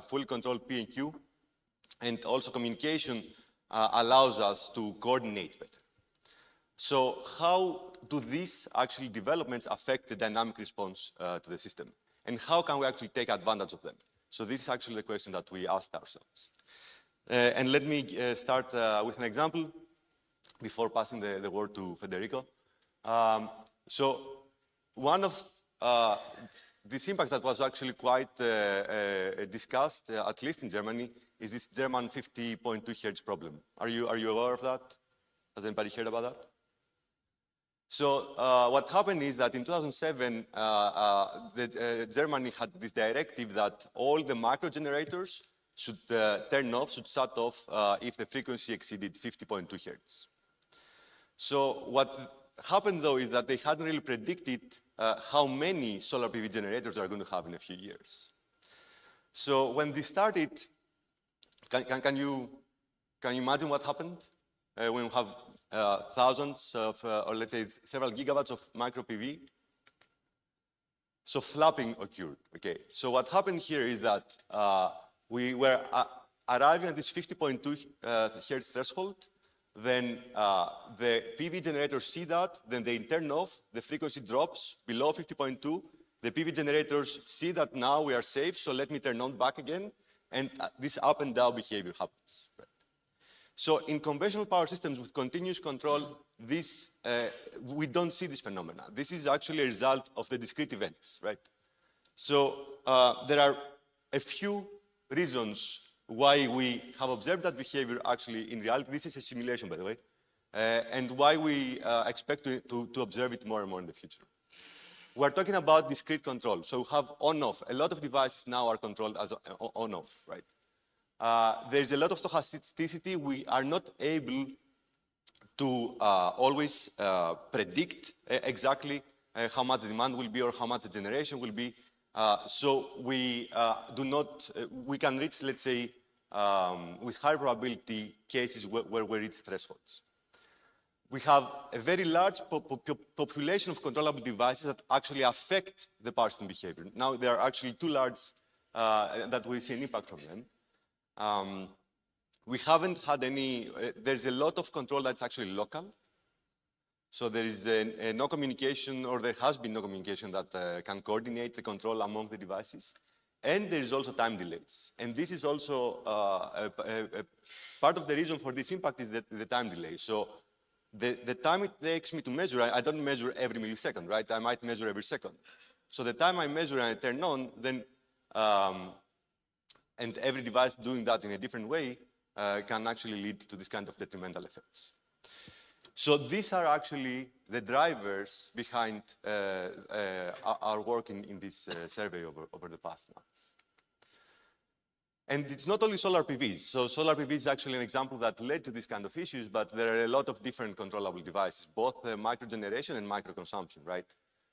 fully controlled P and Q, and also communication allows us to coordinate better. So how do these actually developments affect the dynamic response to the system? And how can we actually take advantage of them? So this is actually the question that we asked ourselves. And let me start with an example before passing the word to Federico. So one of these impacts that was actually quite discussed, at least in Germany, is this German 50.2 Hertz problem. Are you aware of that? Has anybody heard about that? So what happened is that in 2007, Germany had this directive that all the micro generators should should shut off if the frequency exceeded 50.2 Hertz. So what happened though is that they hadn't really predicted how many solar PV generators are going to have in a few years. So when they started, can you imagine what happened when we have thousands of, or let's say several gigawatts of micro PV? So flapping occurred, okay. So what happened here is that we were arriving at this 50.2 Hertz threshold, then the PV generators see that, then they turn off, the frequency drops below 50.2, the PV generators see that now we are safe, so let me turn on back again, and this up and down behavior happens. Right? So in conventional power systems with continuous control, this, we don't see this phenomena. This is actually a result of the discrete events, right? So there are a few reasons why we have observed that behavior actually in reality. This is a simulation, by the way, and why we expect to observe it more and more in the future. We're talking about discrete control. So we have on-off. A lot of devices now are controlled as on-off, right? There's a lot of stochasticity. We are not able to always predict exactly how much the demand will be or how much the generation will be. So we we can reach, let's say, with high probability cases where we reach thresholds. We have a very large population of controllable devices that actually affect the power system behavior. Now, there are actually too large that we see an impact from them. We haven't had any, there's a lot of control that's actually local. So there is no communication, or there has been no communication that can coordinate the control among the devices. And there is also time delays. And this is also part of the reason for this impact is the time delay. So the time it takes me to measure, I don't measure every millisecond, right? I might measure every second. So the time I measure and I turn on, then, and every device doing that in a different way can actually lead to this kind of detrimental effects. So these are actually the drivers behind our work in this survey over the past months. And it's not only solar PVs. So solar PV is actually an example that led to this kind of issues, but there are a lot of different controllable devices, both micro generation and micro consumption, right?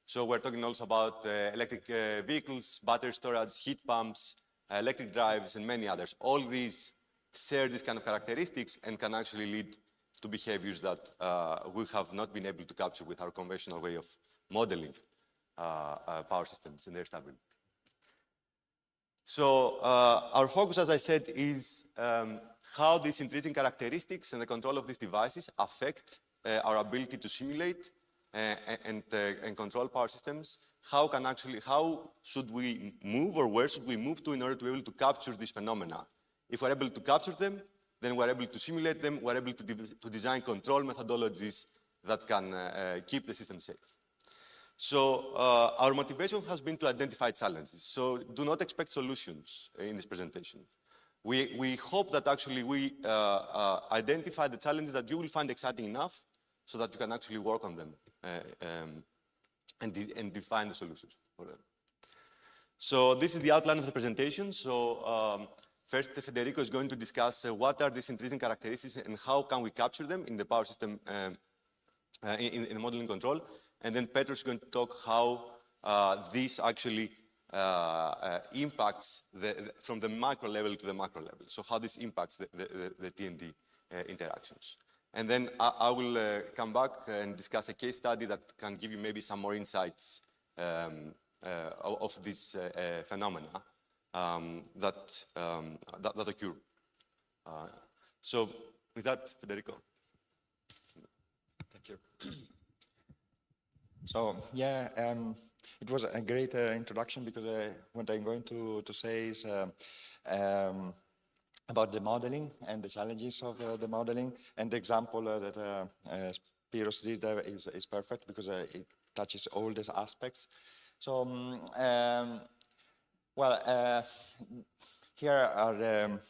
So we're talking also about electric vehicles, battery storage, heat pumps, electric drives, and many others. All these share these kind of characteristics and can actually lead to behaviors that we have not been able to capture with our conventional way of modeling power systems and their stability. So our focus, as I said, is how these intrinsic characteristics and the control of these devices affect our ability to simulate and control power systems. How should we move, or where should we move to in order to be able to capture these phenomena? If we're able to capture them, then we're able to simulate them, we're able to design control methodologies that can keep the system safe. So our motivation has been to identify challenges. So do not expect solutions in this presentation. We hope that actually we identify the challenges that you will find exciting enough so that you can actually work on them and define the solutions for them. So this is the outline of the presentation. So first, Federico is going to discuss what are these intrinsic characteristics and how can we capture them in the power system in the modeling control. And then Petros is going to talk how this actually impacts from the micro level to the macro level. So how this impacts the T&D interactions. And then I will come back and discuss a case study that can give you maybe some more insights of this phenomena that occur. So with that, Federico. Thank you. So yeah, it was a great introduction, because what I'm going to say is about the modeling and the challenges of the modeling, and the example that Spyros did is perfect, because it touches all these aspects. So here are the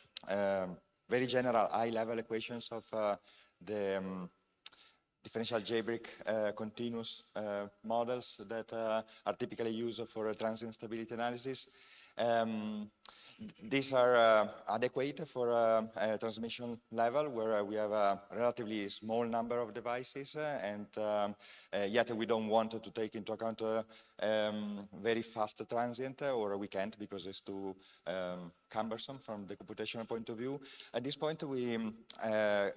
very general high-level equations of the differential algebraic continuous models that are typically used for transient stability analysis. These are adequate for a transmission level where we have a relatively small number of devices, and yet we don't want to take into account very fast transient, or we can't because it's too cumbersome from the computational point of view. At this point, we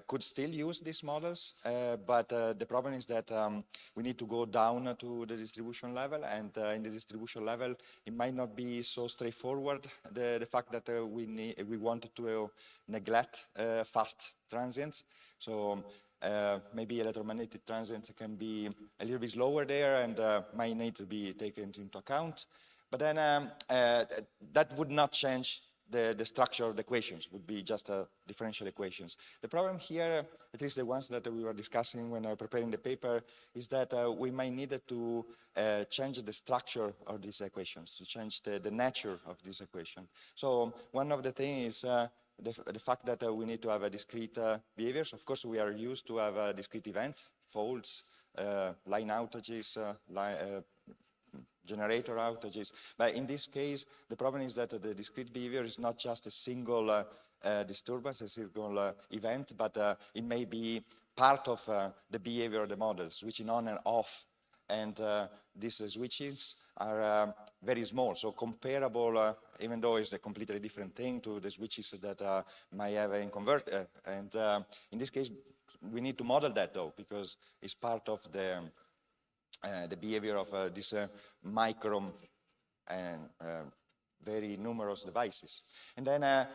could still use these models, but the problem is that we need to go down to the distribution level, and in the distribution level, it might not be so straightforward, the fact that we want to neglect fast transients. So maybe electromagnetic transients can be a little bit slower there, and might need to be taken into account. But then that would not change the structure of the equations, would be just differential equations. The problem here, at least the ones that we were discussing when preparing the paper, is that we might need to change the structure of these equations, to change the nature of this equation. So one of the things is the fact that we need to have a discrete behaviors. Of course, we are used to have discrete events, faults, line outages, generator outages. But in this case, the problem is that the discrete behavior is not just a single disturbance, a single event, but it may be part of the behavior of the model, switching on and off. And these switches are very small, so comparable, even though it's a completely different thing, to the switches that might have in converter. And in this case, we need to model that, though, because it's part of the behavior of these micro and very numerous devices. And then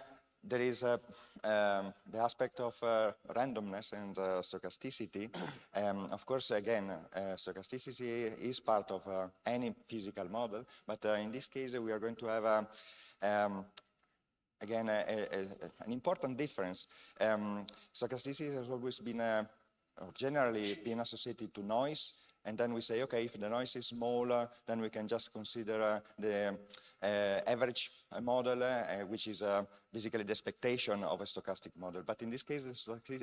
there is the aspect of randomness and stochasticity. Of course, again, stochasticity is part of any physical model, but in this case, we are going to have again, an important difference. Stochasticity has always been, or generally been associated to noise. And then we say, okay, if the noise is smaller, then we can just consider the average model, which is basically the expectation of a stochastic model. But in this case, the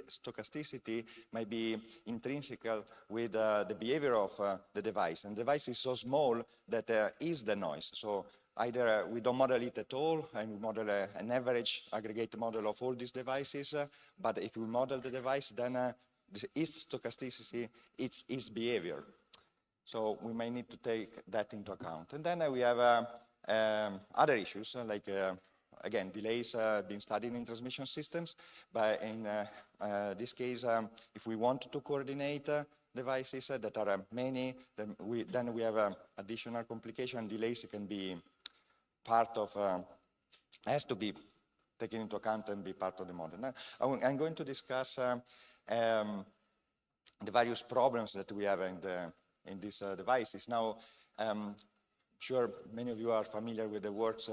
stochasticity might be intrinsic with the behavior of the device. And the device is so small that is the noise. So either we don't model it at all, and we model an average aggregate model of all these devices. But if we model the device, then its stochasticity, it's its behavior. So we may need to take that into account. And then we have other issues, like, again, delays being studied in transmission systems. But in this case, if we want to coordinate devices that are many, then we have additional complication. Delays can be part of, has to be taken into account and be part of the model. Now, I'm going to discuss the various problems that we have in these devices. Now, sure many of you are familiar with the works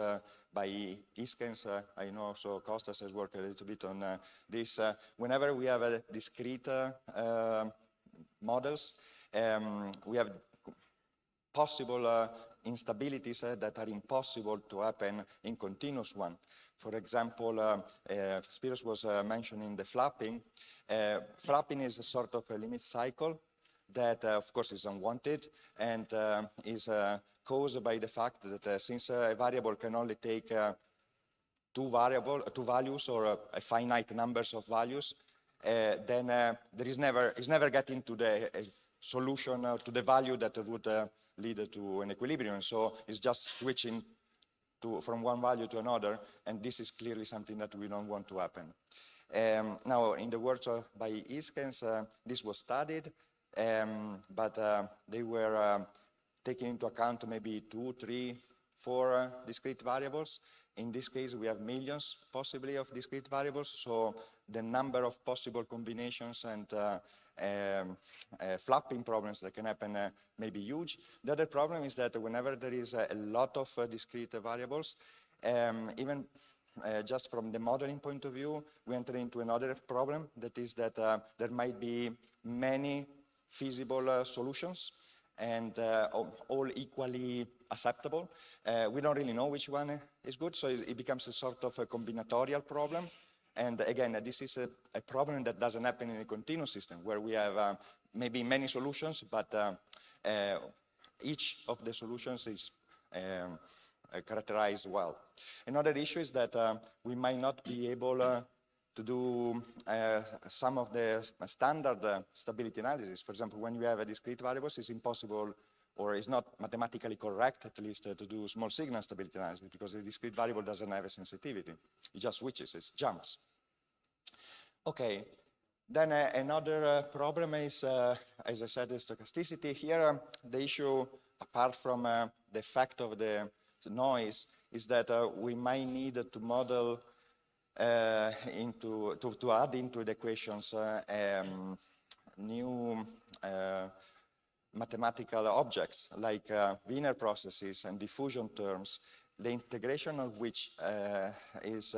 by Iskens. I know also Kostas has worked a little bit on this. Whenever we have a discrete models, we have possible instabilities that are impossible to happen in continuous one. For example, Spyros was mentioning the flapping. Flapping is a sort of a limit cycle that, of course, is unwanted and is caused by the fact that since a variable can only take two values or a finite numbers of values, then it's never getting to the solution to the value that would lead to an equilibrium. So it's just switching from one value to another, and this is clearly something that we don't want to happen. Now, in the works by Iskens, this was studied, but they were taking into account maybe 2, 3, 4 discrete variables, in this case, we have millions, possibly, of discrete variables, so the number of possible combinations and flapping problems that can happen may be huge. The other problem is that whenever there is a lot of discrete variables, even just from the modeling point of view, we enter into another problem, that is that there might be many feasible solutions, and all equally acceptable. We don't really know which one is good, so it becomes a sort of a combinatorial problem. And again, this is a problem that doesn't happen in a continuous system, where we have maybe many solutions, but each of the solutions is characterized well. Another issue is that we might not be able to do some of the standard stability analysis. For example, when you have a discrete variables, it's impossible, or it's not mathematically correct, at least, to do small signal stability analysis, because the discrete variable doesn't have a sensitivity. It just switches, it jumps. Okay, then another problem is, as I said, the stochasticity. Here, the issue, apart from the effect of the noise, is that we might need to model to add into the equations new mathematical objects like Wiener processes and diffusion terms, the integration of which is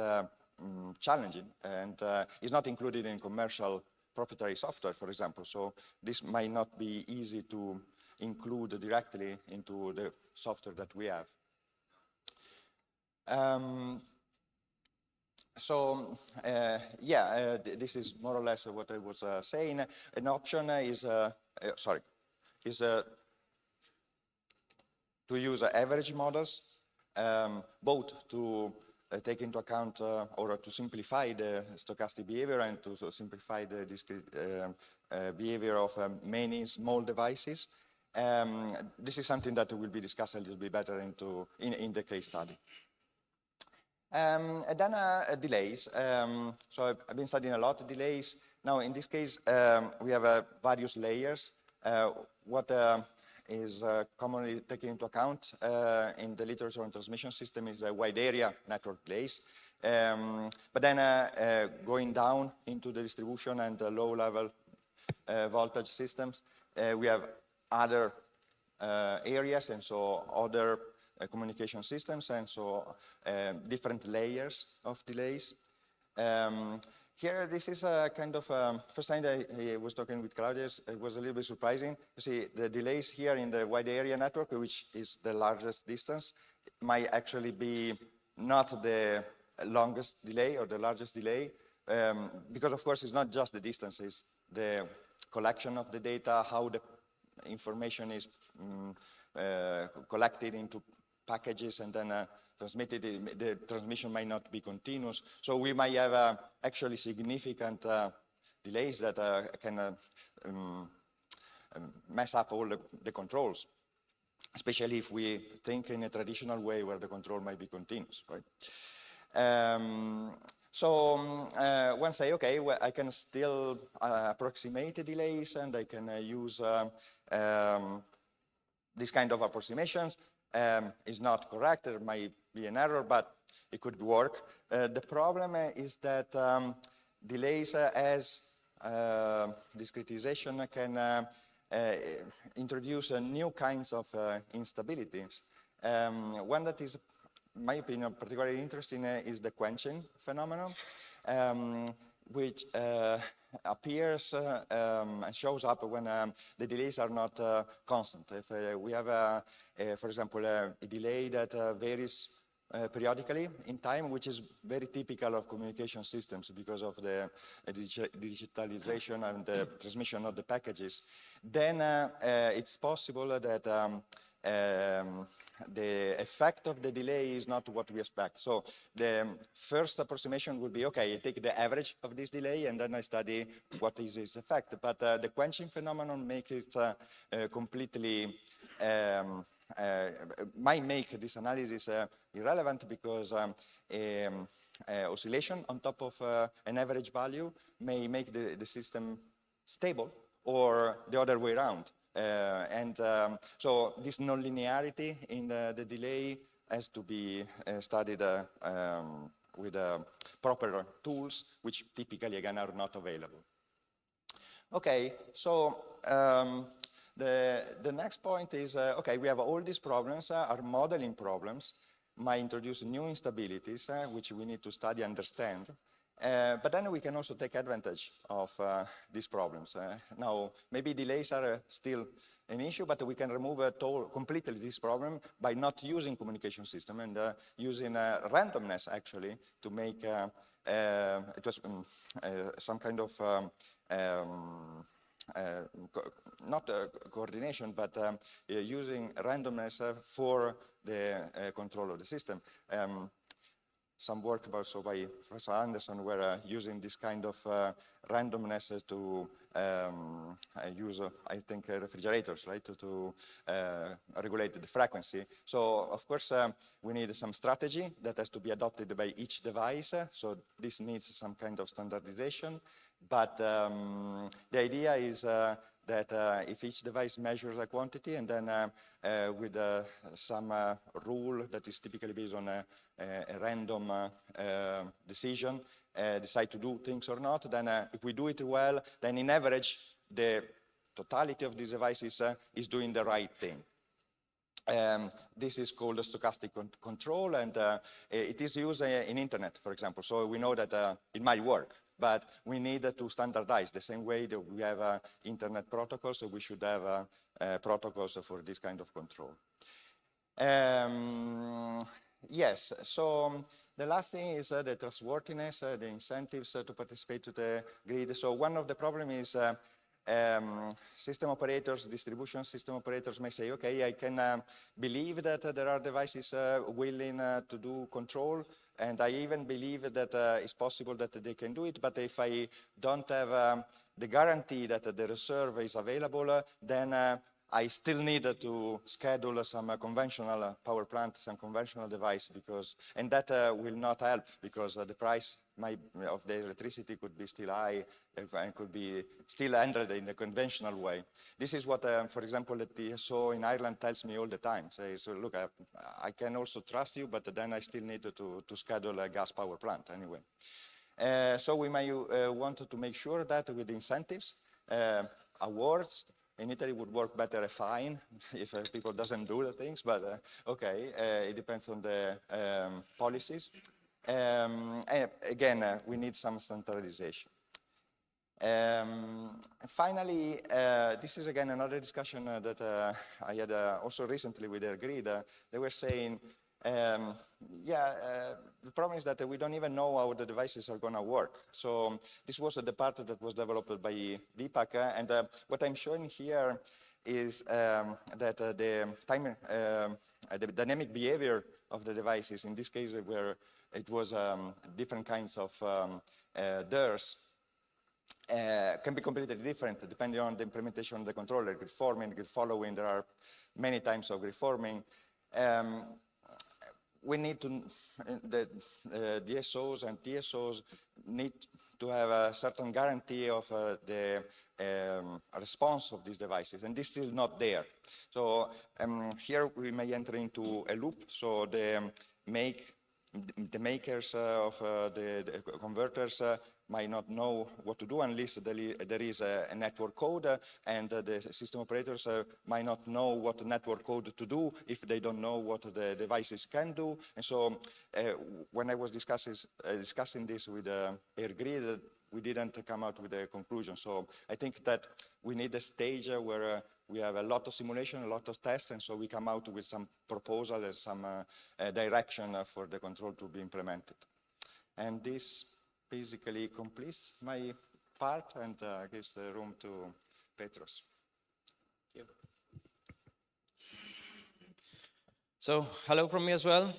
challenging and is not included in commercial proprietary software, for example. So this might not be easy to include directly into the software that we have. This is more or less what I was saying. An option is, to use average models, both to take into account or to simplify the stochastic behavior and to simplify the discrete behavior of many small devices. This is something that will be discussed a little bit better in the case study. And then delays. So I've been studying a lot of delays. Now, in this case, we have various layers. What is commonly taken into account in the literature on transmission system is wide area network delays. But then going down into the distribution and the low level voltage systems, we have other areas, and so other communication systems, and so different layers of delays. Here, this is a kind of, first time I was talking with Claudia, it was a little bit surprising. You see, the delays here in the wide area network, which is the largest distance, might actually be not the longest delay or the largest delay, because of course it's not just the distance, it's the collection of the data, how the information is collected into packages and then transmitted. The transmission might not be continuous. So we might have actually significant delays that can mess up all the controls, especially if we think in a traditional way where the control might be continuous, right? One say, okay, well, I can still approximate the delays, and I can use this kind of approximations. Is not correct, there might be an error, but it could work. The problem is that delays as discretization can introduce new kinds of instabilities. One that is, in my opinion, particularly interesting is the quenching phenomenon, which appears and shows up when the delays are not constant. If we have, for example, a delay that varies periodically in time, which is very typical of communication systems because of the digitalization and the transmission of the packages, then it's possible that the effect of the delay is not what we expect. So the first approximation would be, okay, I take the average of this delay and then I study what is its effect. But the quenching phenomenon makes it completely, might make this analysis irrelevant, because oscillation on top of an average value may make the system stable, or the other way around. So this nonlinearity in the delay has to be studied with proper tools, which typically, again, are not available. Okay, so the next point is, okay, we have all these problems, are modeling problems, might introduce new instabilities, which we need to study, understand. But then we can also take advantage of these problems. Now, maybe delays are still an issue, but we can remove completely this problem by not using communication system and using randomness, actually, to make it was some kind of not coordination, but using randomness for the control of the system. Some work also by Professor Anderson were using this kind of randomness to use, I think, refrigerators, right, to regulate the frequency. So, of course, we need some strategy that has to be adopted by each device. So this needs some kind of standardization. But the idea is that if each device measures a quantity and then with some rule that is typically based on a random decision, decide to do things or not, then if we do it well, then in average, the totality of these devices is doing the right thing. This is called stochastic control, and it is used in internet, for example. So we know that it might work, but we need to standardize the same way that we have internet protocols, so we should have protocols for this kind of control. Yes, so the last thing is the trustworthiness, the incentives to participate to the grid. So one of the problems is system operators, distribution system operators may say, okay, I can believe that there are devices willing to do control, and I even believe that it's possible that they can do it, but if I don't have the guarantee that the reserve is available, then I still need to schedule some conventional power plant, some conventional device, and that will not help because the price of the electricity could be still high and could be still handled in a conventional way. This is what, for example, the TSO in Ireland tells me all the time. Says, so look, I can also trust you, but then I still need to schedule a gas power plant anyway. So we may want to make sure that with incentives, awards, in Italy would work better a fine if people doesn't do the things, but okay, it depends on the policies. And again, we need some standardization. Finally, this is again another discussion that I had also recently with their grid. They were saying, the problem is that we don't even know how the devices are going to work. So this was the part that was developed by Deepak, and what I'm showing here is that the dynamic behavior of the devices, in this case where it was different kinds of DERs, can be completely different depending on the implementation of the controller, grid forming, grid following. There are many types of grid forming. We need to, the DSOs and TSOs need to have a certain guarantee of the response of these devices, and this is still not there. So here we may enter into a loop. So the makers of the converters might not know what to do unless there is a network code, and the system operators might not know what network code to do if they don't know what the devices can do. And so when I was discussing this with AirGrid, we didn't come out with a conclusion. So I think that we need a stage where we have a lot of simulation, a lot of tests, and so we come out with some proposal and some direction for the control to be implemented. And this basically completes my part and gives the room to Petros. Thank you. So, hello from me as well.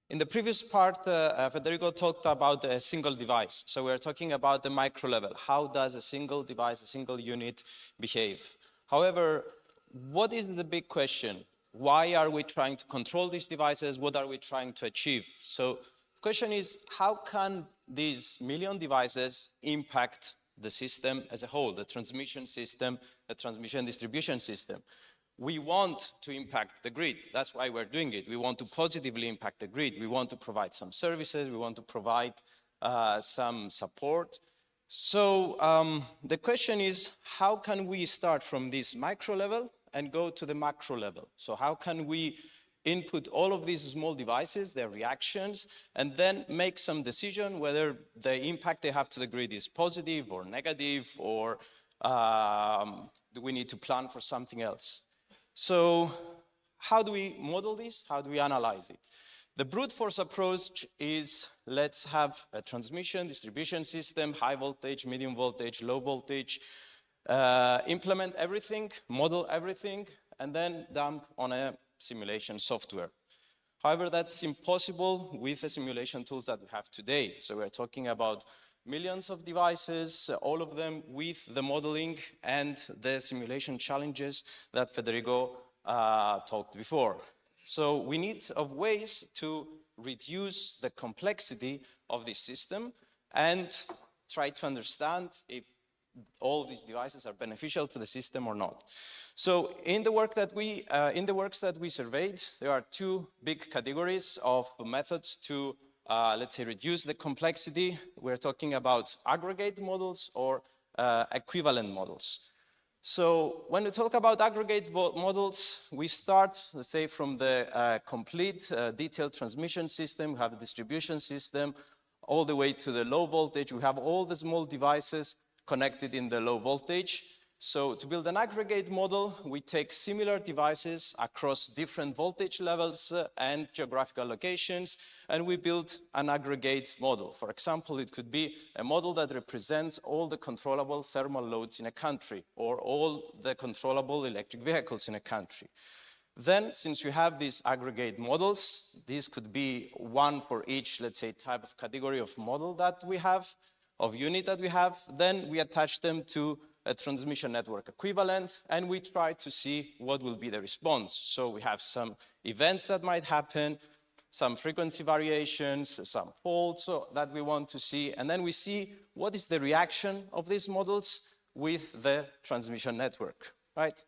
In the previous part, Federico talked about a single device. So we're talking about the micro level. How does a single device, a single unit behave? However, what is the big question? Why are we trying to control these devices? What are we trying to achieve? So the question is, how can these million devices impact the system as a whole, the transmission system, the transmission distribution system? we want to impact the grid. That's why we're doing it. We want to positively impact the grid. We want to provide some services. We want to provide some support. So the question is, how can we start from this micro level and go to the macro level? So how can we input all of these small devices, their reactions, and then make some decision whether the impact they have to the grid is positive or negative, or do we need to plan for something else? So how do we model this? How do we analyze it? The brute force approach is, let's have a transmission, distribution system, high voltage, medium voltage, low voltage, implement everything, model everything, and then dump on a simulation software. However, that's impossible with the simulation tools that we have today. So we're talking about millions of devices, all of them with the modeling and the simulation challenges that Federico talked before. So we need of ways to reduce the complexity of this system and try to understand if all these devices are beneficial to the system or not. So in the works that we surveyed, there are two big categories of methods to, let's say, reduce the complexity. We're talking about aggregate models or equivalent models. So when we talk about aggregate models, we start, let's say, from the complete detailed transmission system. We have a distribution system all the way to the low voltage. We have all the small devices connected in the low voltage. So to build an aggregate model, we take similar devices across different voltage levels and geographical locations, and we build an aggregate model. For example, it could be a model that represents all the controllable thermal loads in a country, or all the controllable electric vehicles in a country. Then, since we have these aggregate models, these could be one for each, let's say, type of category of model that we have, of unit that we have, then we attach them to a transmission network equivalent, and we try to see what will be the response. So we have some events that might happen, some frequency variations, some faults that we want to see, and then we see what is the reaction of these models with the transmission network, right?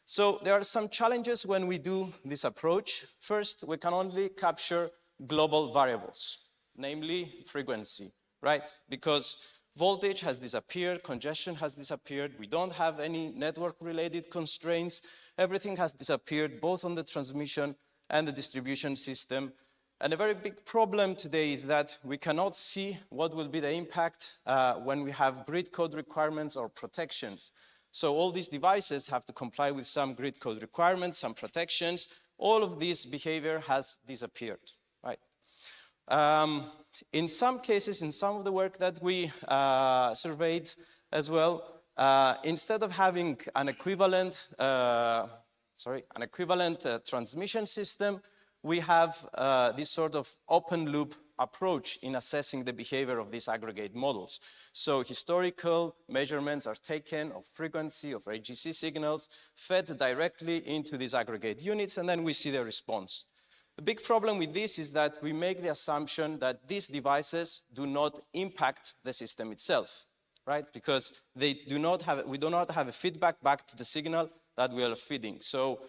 So there are some challenges when we do this approach. First, we can only capture global variables, namely frequency, right? Because voltage has disappeared, congestion has disappeared, we don't have any network-related constraints, everything has disappeared, both on the transmission and the distribution system. And a very big problem today is that we cannot see what will be the impact when we have grid code requirements or protections. So all these devices have to comply with some grid code requirements, some protections. All of this behavior has disappeared, right? In some cases, in some of the work that we surveyed as well, instead of having an equivalent, transmission system, we have this sort of open loop approach in assessing the behavior of these aggregate models. So historical measurements are taken of frequency, of AGC signals, fed directly into these aggregate units, and then we see the response. The big problem with this is that we make the assumption that these devices do not impact the system itself, right? Because we do not have a feedback back to the signal that we are feeding. So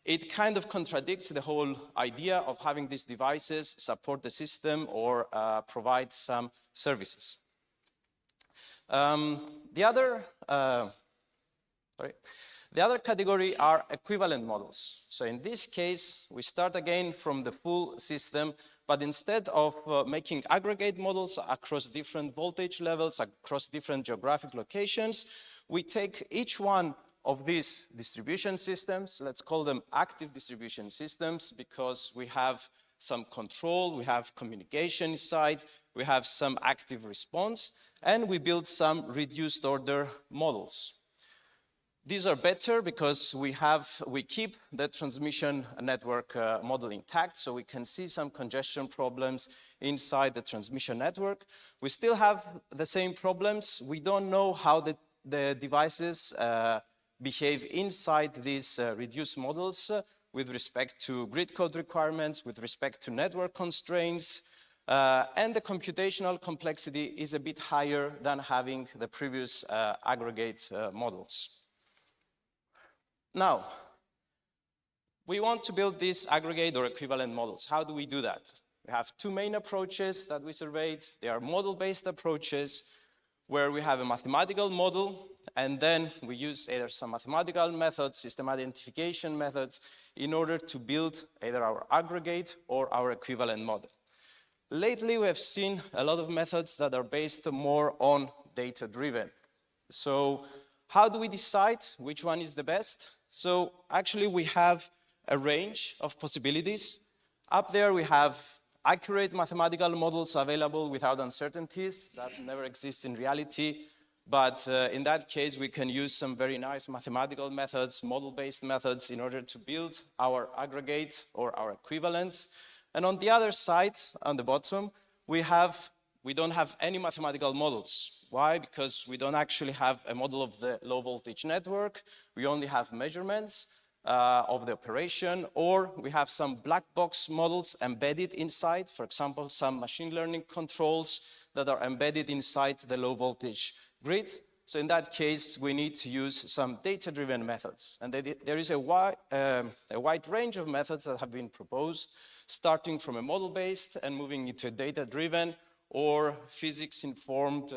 it kind of contradicts the whole idea of having these devices support the system or provide some services. The other category are equivalent models. So in this case, we start again from the full system, but instead of making aggregate models across different voltage levels, across different geographic locations, we take each one of these distribution systems, let's call them active distribution systems, because we have some control, we have communication inside, we have some active response, and we build some reduced order models. These are better because we keep the transmission network model intact, so we can see some congestion problems inside the transmission network. We still have the same problems. We don't know how the devices behave inside these reduced models with respect to grid code requirements, with respect to network constraints, and the computational complexity is a bit higher than having the previous aggregate models. Now, we want to build these aggregate or equivalent models. How do we do that? We have two main approaches that we surveyed. They are model-based approaches, where we have a mathematical model, and then we use either some mathematical methods, system identification methods, in order to build either our aggregate or our equivalent model. Lately, we have seen a lot of methods that are based more on data-driven. So how do we decide which one is the best? So actually, we have a range of possibilities. Up there, we have accurate mathematical models available without uncertainties. That never exists in reality. But in that case, we can use some very nice mathematical methods, model-based methods, in order to build our aggregate or our equivalents. And on the other side, on the bottom, we don't have any mathematical models. Why? Because we don't actually have a model of the low voltage network. We only have measurements of the operation, or we have some black box models embedded inside, for example, some machine learning controls that are embedded inside the low voltage grid. So in that case, we need to use some data-driven methods. And there is a wide range of methods that have been proposed, starting from a model-based and moving into a data-driven or physics-informed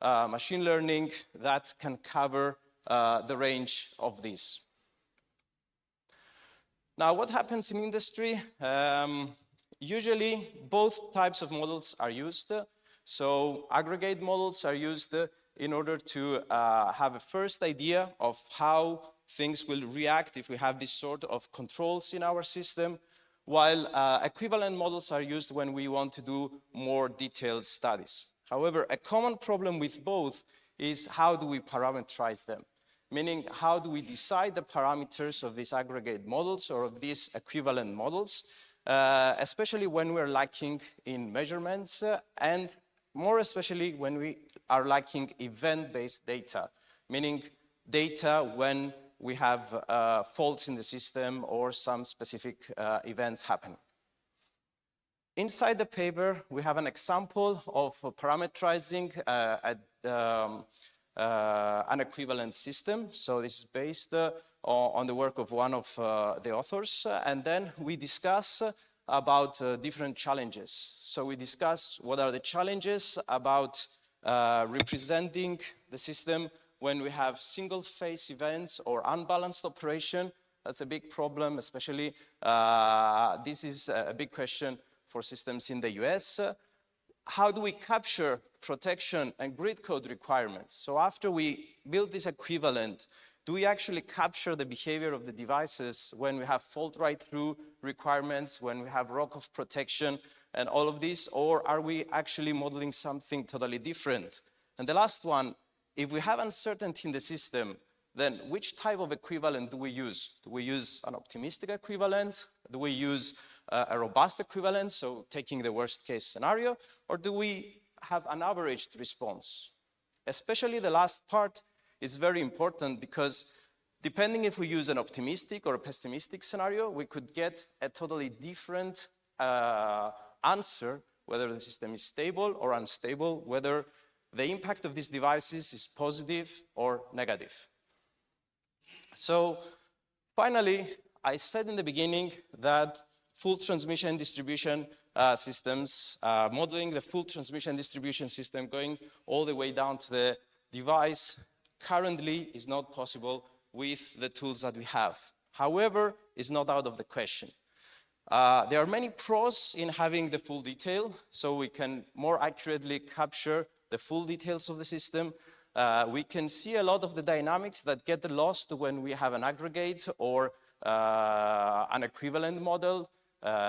machine learning that can cover the range of these. Now, what happens in industry? Usually, both types of models are used. So aggregate models are used in order to have a first idea of how things will react if we have this sort of controls in our system, while equivalent models are used when we want to do more detailed studies. However, a common problem with both is how do we parameterize them? Meaning, how do we decide the parameters of these aggregate models or of these equivalent models, especially when we're lacking in measurements and more especially when we are lacking event-based data, meaning data when we have faults in the system or some specific events happening. Inside the paper, we have an example of parameterizing an equivalent system. So this is based on the work of one of the authors. And then we discuss about different challenges. So we discuss what are the challenges about representing the system when we have single phase events or unbalanced operation. That's a big problem, especially this is a big question for systems in the US. How do we capture protection and grid code requirements? So after we build this equivalent, do we actually capture the behavior of the devices when we have fault right-through requirements, when we have rock-off protection and all of this, or are we actually modeling something totally different? And the last one, if we have uncertainty in the system, then which type of equivalent do we use? Do we use an optimistic equivalent? Do we use a robust equivalent, so taking the worst case scenario, or do we have an averaged response? Especially the last part is very important because depending if we use an optimistic or a pessimistic scenario, we could get a totally different answer, whether the system is stable or unstable, whether the impact of these devices is positive or negative. So finally, I said in the beginning that full transmission distribution systems, modeling the full transmission distribution system going all the way down to the device currently is not possible with the tools that we have. However, it's not out of the question. There are many pros in having the full detail, so we can more accurately capture the full details of the system. We can see a lot of the dynamics that get lost when we have an aggregate or an equivalent model.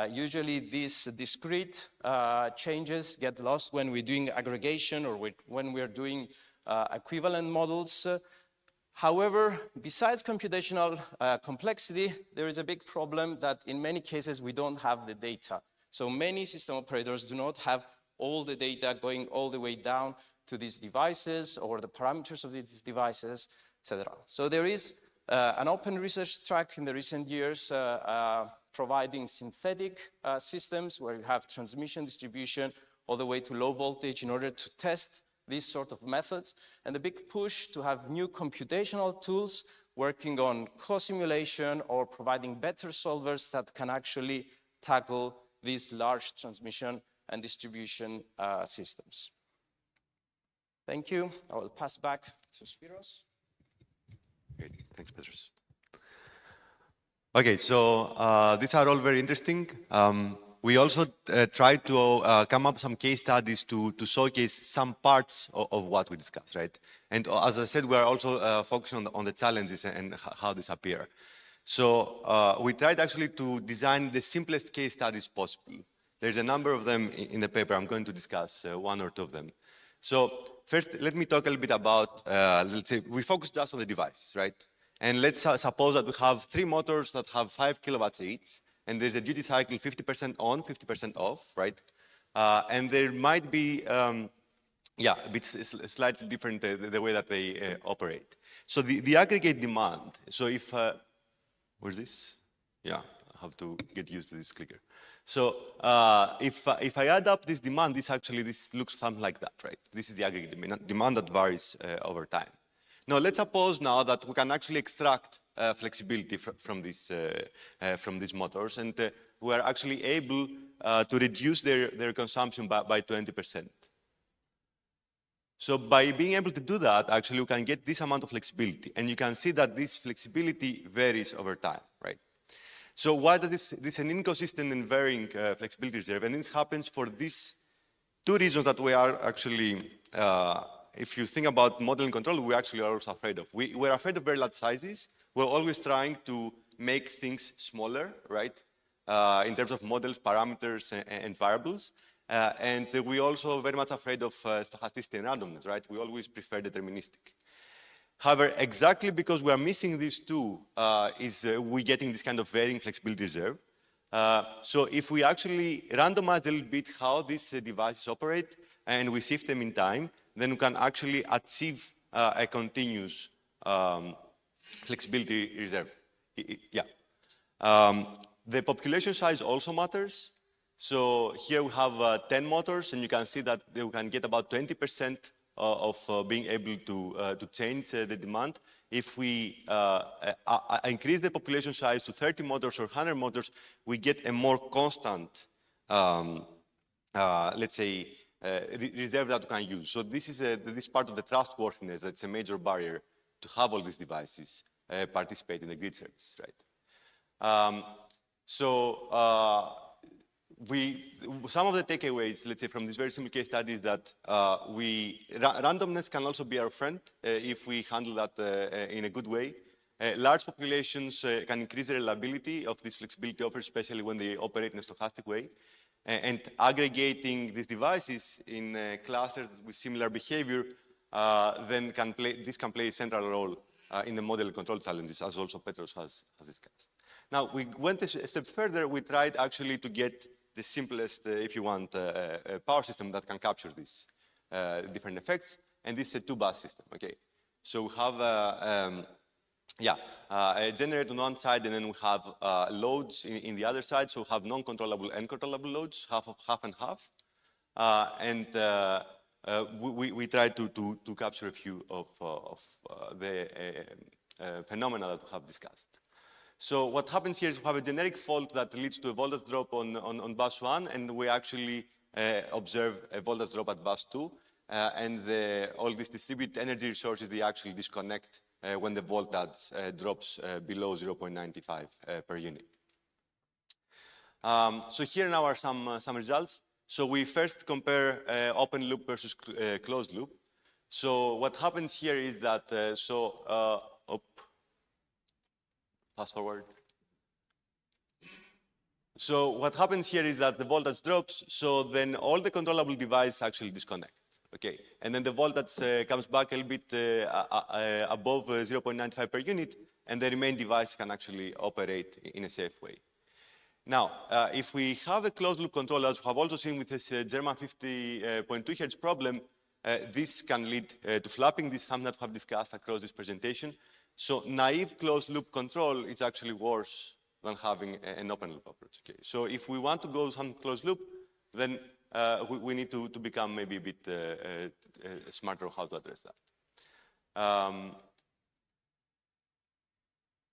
Usually these discrete changes get lost when we're doing aggregation or when we're doing equivalent models. However, besides computational complexity, there is a big problem that in many cases we don't have the data. So many system operators do not have all the data going all the way down to these devices or the parameters of these devices, etc. So there is an open research track in the recent years providing synthetic systems where you have transmission distribution all the way to low voltage in order to test these sort of methods, and the big push to have new computational tools working on co-simulation or providing better solvers that can actually tackle these large transmission and distribution systems. Thank you. I will pass back to Spyros. Great. Thanks, Petros. Okay, so these are all very interesting. We also tried to come up with some case studies to showcase some parts of what we discussed, right? And as I said, we are also focusing on the challenges and how these appear. So we tried actually to design the simplest case studies possible. There's a number of them in the paper. I'm going to discuss one or two of them. So first, let me talk a little bit about, let's say, we focus just on the devices, right? And let's suppose that we have 3 motors that have 5 kilowatts each, and there's a duty cycle 50% on, 50% off, right? And there might be, yeah, a bit slightly different the way that they operate. So the aggregate demand, so if, where's this? Yeah, I have to get used to this clicker. So if I add up this demand, this looks something like that, right? This is the aggregate demand that varies over time. Now, let's suppose now that we can actually extract flexibility from these motors, and we are actually able to reduce their consumption by 20%. So by being able to do that, actually, we can get this amount of flexibility, and you can see that this flexibility varies over time, right? So why does this is an inconsistent and varying flexibility reserve, and this happens for these 2 regions that we are actually, if you think about model and control, we actually are also afraid of. We're afraid of very large sizes. We're always trying to make things smaller, right? In terms of models, parameters, and variables. And we're also very much afraid of stochasticity and randomness, right? We always prefer deterministic. However, exactly because we are missing these 2, we're getting this kind of varying flexibility reserve. So if we actually randomize a little bit how these devices operate and we shift them in time, then we can actually achieve a continuous flexibility reserve. Yeah. The population size also matters. So here we have 10 motors, and you can see that we can get about 20% of being able to change the demand. If we increase the population size to 30 motors or 100 motors, we get a more constant, let's say, reserve that we can use. So this is this part of the trustworthiness that's a major barrier to have all these devices participate in the grid service, right? Some of the takeaways, let's say, from this very simple case study is that randomness can also be our friend if we handle that in a good way. Large populations can increase the reliability of this flexibility offer, especially when they operate in a stochastic way. And aggregating these devices in clusters with similar behavior then can play a central role in the model control challenges, as also Petros has discussed. Now, we went a step further. We tried actually to get the simplest, if you want, power system that can capture these different effects, and this is a 2-bus system, okay? So we have a generator on one side, and then we have loads in the other side. So we have non-controllable and controllable loads, half and half. And we tried to capture a few of the phenomena that we have discussed. So what happens here is we have a generic fault that leads to a voltage drop on bus 1, and we actually observe a voltage drop at bus 2. And all these distributed energy resources, they actually disconnect when the voltage drops below 0.95 per unit. So here now are some results. So we first compare open loop versus closed loop. So what happens here is that, fast forward. So what happens here is that the voltage drops, so then all the controllable devices actually disconnect, okay? And then the voltage comes back a little bit above 0.95 per unit, and the remaining device can actually operate in a safe way. Now, if we have a closed loop control, as we have also seen with this German 50.2 Hertz problem, this can lead to flapping. This is something that we have discussed across this presentation. So naive closed loop control is actually worse than having an open loop approach. Okay? So if we want to go some closed loop, then we need to become maybe a bit smarter on how to address that.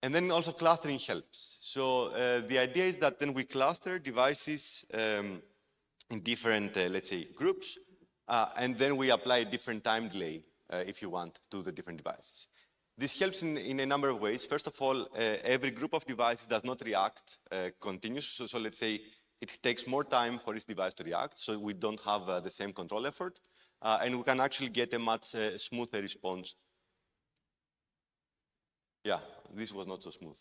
And then also clustering helps. So the idea is that then we cluster devices in different, let's say, groups, and then we apply a different time delay, if you want, to the different devices. This helps in a number of ways. First of all, every group of devices does not react continuously. So let's say it takes more time for each device to react, so we don't have the same control effort, and we can actually get a much smoother response. Yeah, this was not so smooth.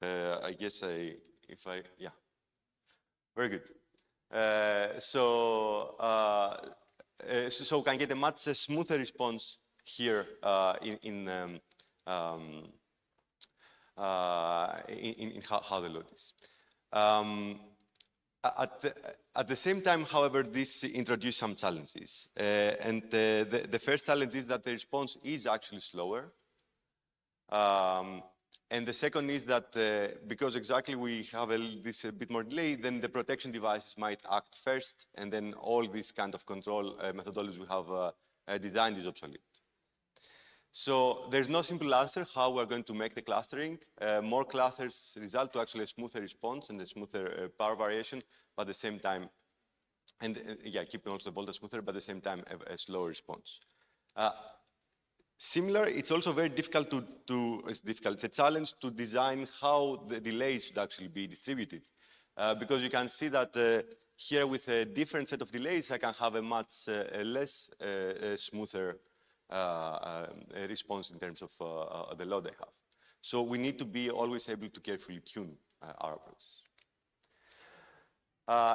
I guess yeah, very good. So we can get a much smoother response here in how the load is. At the same time, however, this introduced some challenges. And the first challenge is that the response is actually slower. And the second is that because exactly we have this a bit more delay, then the protection devices might act first, and then all this kind of control methodologies we have designed is obsolete. So there's no simple answer how we're going to make the clustering. More clusters result to actually a smoother response and a smoother power variation, but at the same time, and yeah, keeping also the voltage smoother, but at the same time a slower response. Similar, it's also very difficult it's a challenge to design how the delays should actually be distributed. Because you can see that here with a different set of delays, I can have a much less smoother response in terms of the load I have. So we need to be always able to carefully tune our approaches.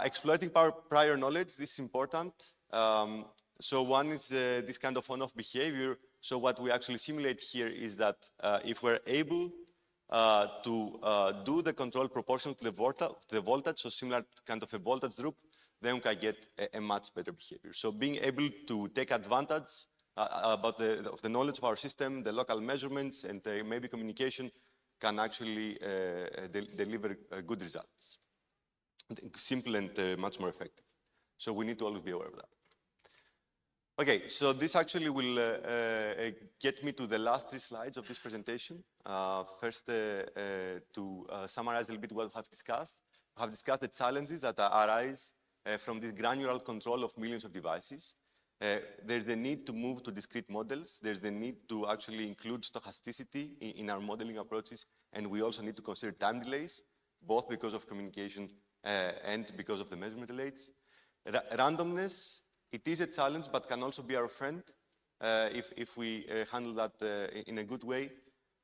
Exploiting prior knowledge, this is important. So one is this kind of on-off behavior. So what we actually simulate here is that if we're able to do the control proportional to the voltage, so similar kind of a voltage loop, then we can get a much better behavior. So being able to take advantage about the knowledge of our system, the local measurements, and maybe communication can actually deliver good results. Simple and much more effective. So we need to always be aware of that. Okay, so this actually will get me to the last 3 slides of this presentation. First, to summarize a little bit what we have discussed. We have discussed the challenges that arise from this granular control of millions of devices. There's a need to move to discrete models. There's a need to actually include stochasticity in our modeling approaches, and we also need to consider time delays, both because of communication and because of the measurement delays. Randomness, it is a challenge, but can also be our friend if we handle that in a good way.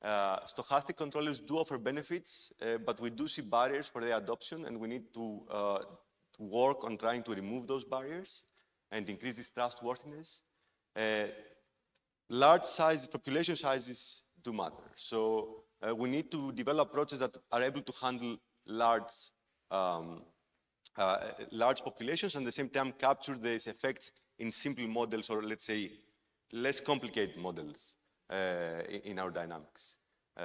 Stochastic controllers do offer benefits, but we do see barriers for their adoption, and we need to work on trying to remove those barriers and increase this trustworthiness. Large size, population sizes do matter. So we need to develop approaches that are able to handle large populations and at the same time capture these effects in simple models, or let's say less complicated models in our dynamics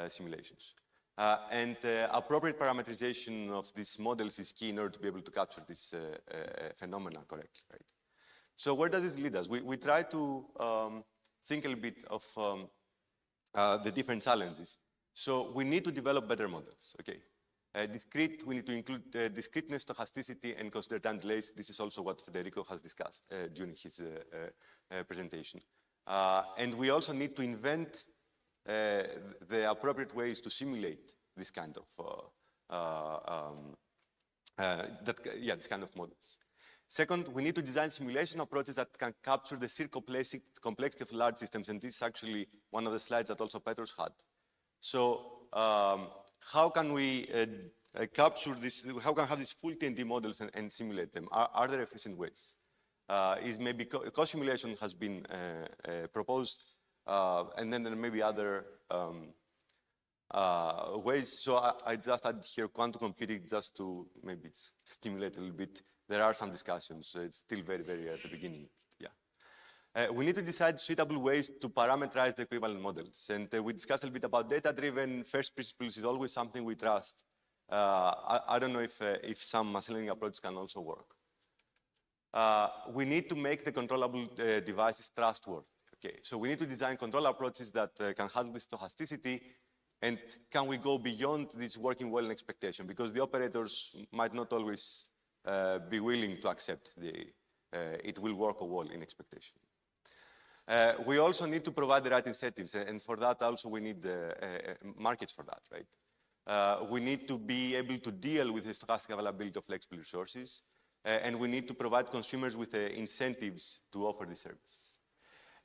simulations. And appropriate parameterization of these models is key in order to be able to capture this phenomena correctly, right? So where does this lead us? We try to think a little bit of the different challenges. So we need to develop better models, okay? We need to include discreteness, stochasticity, and consider time delays. This is also what Federico has discussed during his presentation. And we also need to invent the appropriate ways to simulate this kind of this kind of models. Second, we need to design simulation approaches that can capture the sheer complexity of large systems, and this is actually one of the slides that also Petros had. So how can we capture this? How can we have these full TNT models and simulate them? Are there efficient ways? Is maybe co-simulation has been proposed, and then there may be other ways. So I just add here quantum computing just to maybe stimulate a little bit. There are some discussions. It's still very, very at the beginning. Yeah. We need to decide suitable ways to parameterize the equivalent models. And we discussed a little bit about data-driven. First principles is always something we trust. I don't know if some machine learning approaches can also work. We need to make the controllable devices trustworthy. Okay, so we need to design control approaches that can handle this stochasticity, and can we go beyond this working well in expectation? Because the operators might not always be willing to accept it will work well in expectation. We also need to provide the right incentives, and for that also we need markets for that, right? We need to be able to deal with the stochastic availability of flexible resources, and we need to provide consumers with incentives to offer the services.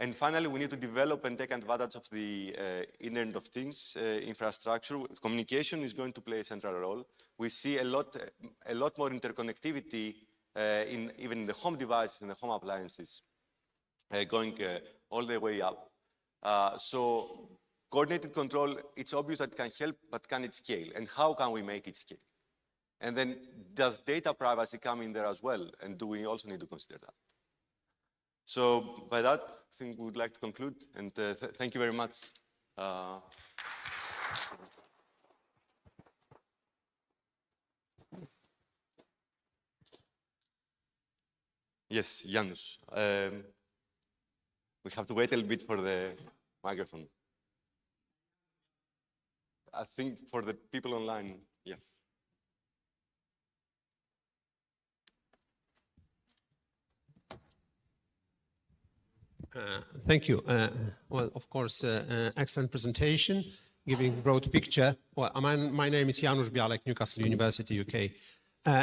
And finally, we need to develop and take advantage of the Internet of Things infrastructure. Communication is going to play a central role. We see a lot more interconnectivity even in the home devices and the home appliances going all the way up. So coordinated control, it's obvious that it can help, but can it scale? And how can we make it scale? And then does data privacy come in there as well? And do we also need to consider that? So by that, I think we would like to conclude, and thank you very much. Yes, Janusz. We have to wait a little bit for the microphone. I think for the people online, yeah. Thank you. Well, of course, excellent presentation, giving a broad picture. Well, my name is Janusz Bialek, Newcastle University, UK.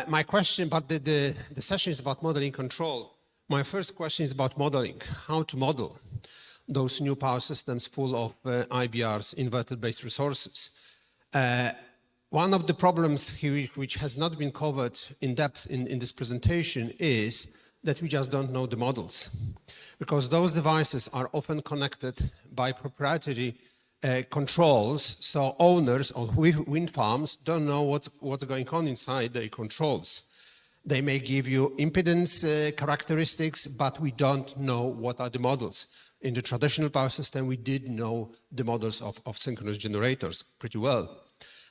My question, but the session is about modeling control. My first question is about modeling, how to model those new power systems full of IBRs, inverter-based resources. One of the problems here, which has not been covered in depth in this presentation, is that we just don't know the models, because those devices are often connected by proprietary controls, so owners of wind farms don't know what's going on inside their controls. They may give you impedance characteristics, but we don't know what are the models. In the traditional power system, we did know the models of synchronous generators pretty well.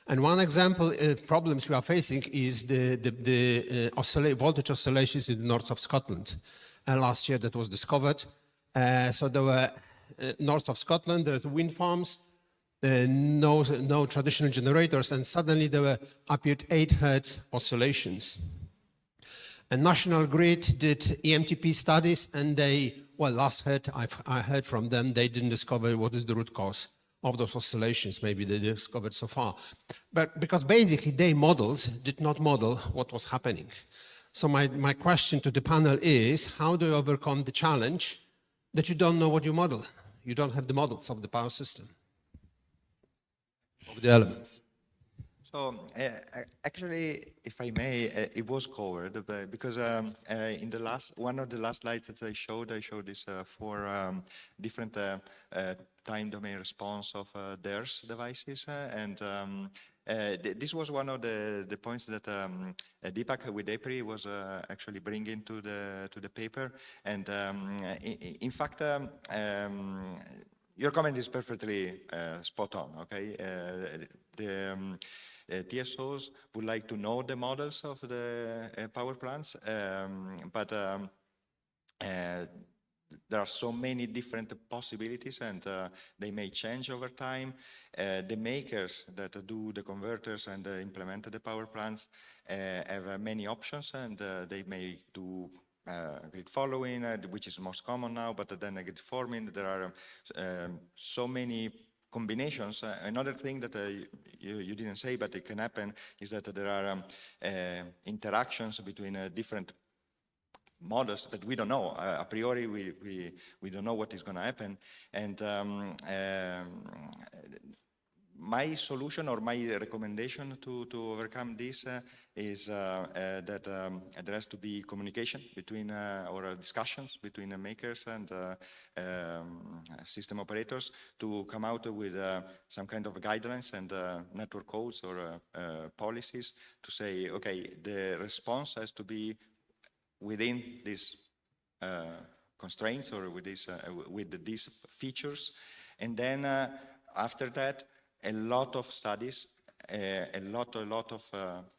And one example of problems we are facing is the voltage oscillations in the north of Scotland. Last year that was discovered. So there were north of Scotland, there's wind farms, no traditional generators, and suddenly there appeared 8 Hz oscillations. And National Grid did EMTP studies, and last I heard from them, they didn't discover what is the root cause of those oscillations. Maybe they discovered so far. But because basically their models did not model what was happening. So my question to the panel is, how do you overcome the challenge that you don't know what you model? You don't have the models of the power system, of the elements. So actually, if I may, it was covered because in the one of the last slides that I showed these 4 different time domain response of DERS devices, and this was one of the points that Deepak with EPRI was actually bringing to the paper, and in fact. Your comment is perfectly spot on, okay? TSOs would like to know the models of the power plants, but there are so many different possibilities, and they may change over time. The makers that do the converters and implement the power plants have many options, and they may do grid following, which is most common now, but then grid forming. There are so many combinations. Another thing that you didn't say, but it can happen, is that there are interactions between different models that we don't know. A priori, we don't know what is going to happen. And my solution or my recommendation to overcome this is that there has to be communication between or discussions between the makers and system operators to come out with some kind of guidelines and network codes or policies to say, okay, the response has to be within these constraints or with these features, and then after that, a lot of studies a lot of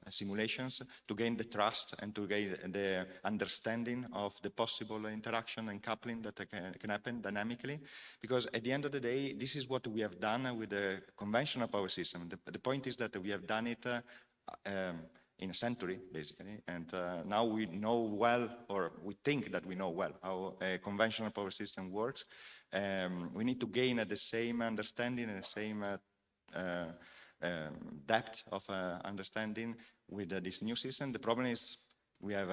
simulations to gain the trust and to gain the understanding of the possible interaction and coupling that can happen dynamically. Because at the end of the day, this is what we have done with the conventional power system. The point is that we have done it in a century, basically, and now we know well, or we think that we know well, how a conventional power system works. We need to gain the same understanding and the same depth of understanding with this new system. The problem is we have,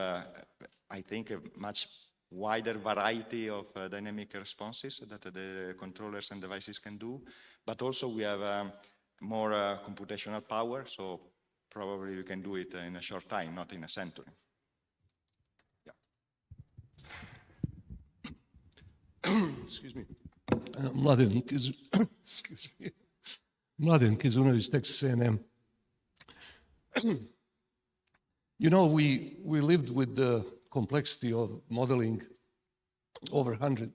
I think, a much wider variety of dynamic responses that the controllers and devices can do, but also we have more computational power, so probably we can do it in a short time, not in a century. Yeah. Excuse me. Mladen Kizunovic, Texas A&M. You know, we lived with the complexity of modeling over 100,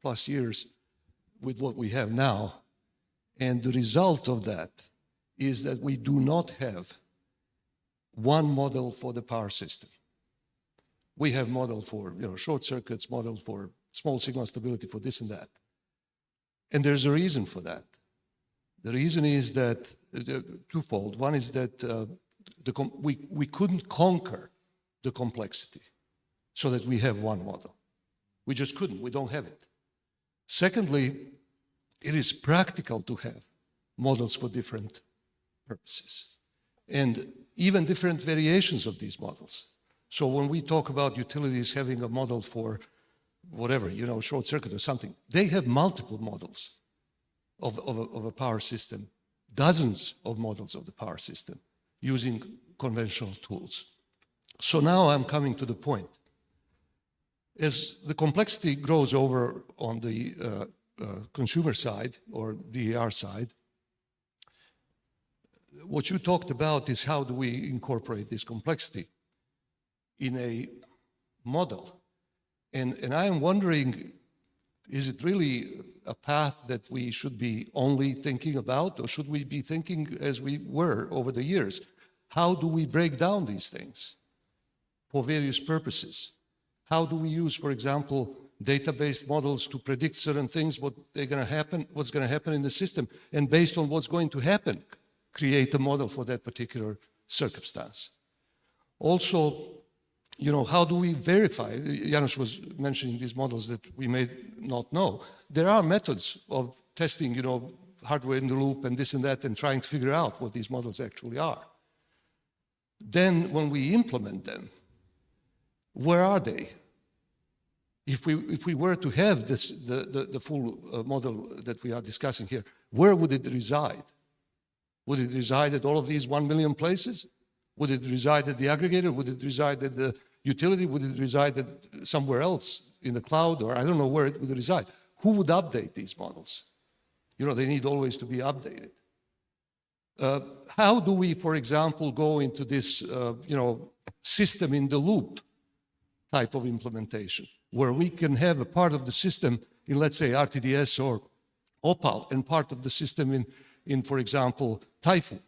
plus years with what we have now. And the result of that is that we do not have one model for the power system. We have model for short circuits, model for small signal stability, for this and that. And there's a reason for that. The reason is that twofold. One is that we couldn't conquer the complexity so that we have one model. We just couldn't. We don't have it. Secondly, it is practical to have models for different purposes and even different variations of these models. So when we talk about utilities having a model for whatever, short circuit or something, they have multiple models of a power system, dozens of models of the power system using conventional tools. So now I'm coming to the point. As the complexity grows over on the consumer side or DAR side, what you talked about is how do we incorporate this complexity in a model. And I am wondering, is it really a path that we should be only thinking about, or should we be thinking as we were over the years? How do we break down these things for various purposes? How do we use, for example, data-based models to predict certain things, what's going to happen in the system, and based on what's going to happen, create a model for that particular circumstance? Also, how do we verify? Janusz was mentioning these models that we may not know. There are methods of testing, hardware in the loop and this and that, and trying to figure out what these models actually are. Then when we implement them, where are they? If we were to have this, the full model that we are discussing here, where would it reside? Would it reside at all of these 1 million places? Would it reside at the aggregator? Would it reside at the utility? Would it reside at somewhere else in the cloud? Or I don't know where it would reside. Who would update these models? They need always to be updated. How do we, for example, go into this, system in the loop type of implementation, where we can have a part of the system in, let's say, RTDS or Opal, and part of the system in for example, Typhoon.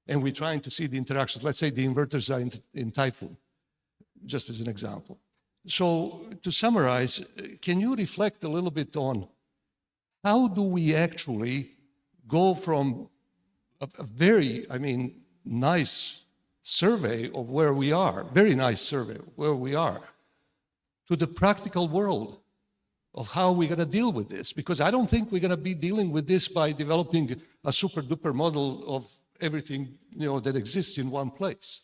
And we're trying to see the interactions. Let's say the inverters are in Typhoon, just as an example. So to summarize, can you reflect a little bit on how do we actually go from a very, nice survey of where we are, very nice survey of where we are, to the practical world of how we're going to deal with this? Because I don't think we're going to be dealing with this by developing a super duper model of everything that exists in one place.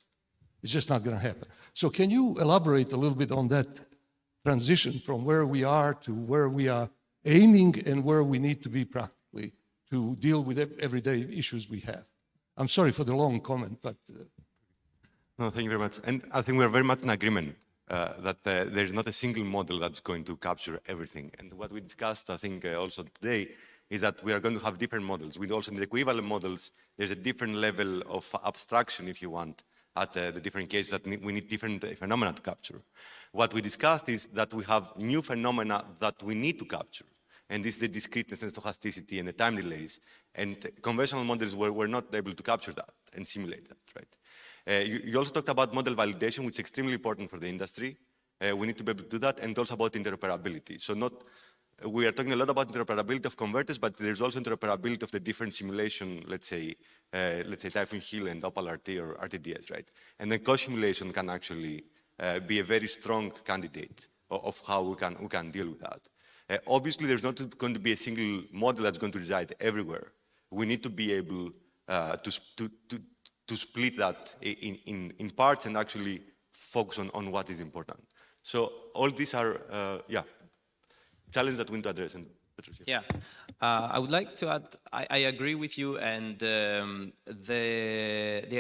It's just not going to happen. So can you elaborate a little bit on that transition from where we are to where we are aiming and where we need to be practically to deal with everyday issues we have? I'm sorry for the long comment, but... No, thank you very much. And I think we're very much in agreement that there's not a single model that's going to capture everything. And what we discussed, I think, also today, is that we are going to have different models. We also need equivalent models. There's a different level of abstraction, if you want, at the different cases that we need different phenomena to capture. What we discussed is that we have new phenomena that we need to capture. and this is the discreteness and stochasticity and the time delays. And conventional models were not able to capture that and simulate that, right? You also talked about model validation, which is extremely important for the industry. We need to be able to do that, and also about interoperability. So we are talking a lot about interoperability of converters, but there's also interoperability of the different simulation, let's say Typhoon Hill and Opal RT or RTDS, right? And then co-simulation can actually be a very strong candidate of how we can deal with that. Obviously, there's not going to be a single model that's going to reside everywhere. We need to be able to split that in parts and actually focus on what is important. So all these are, challenges that we need to address. And Petros, yeah, I would like to add, I agree with you, and the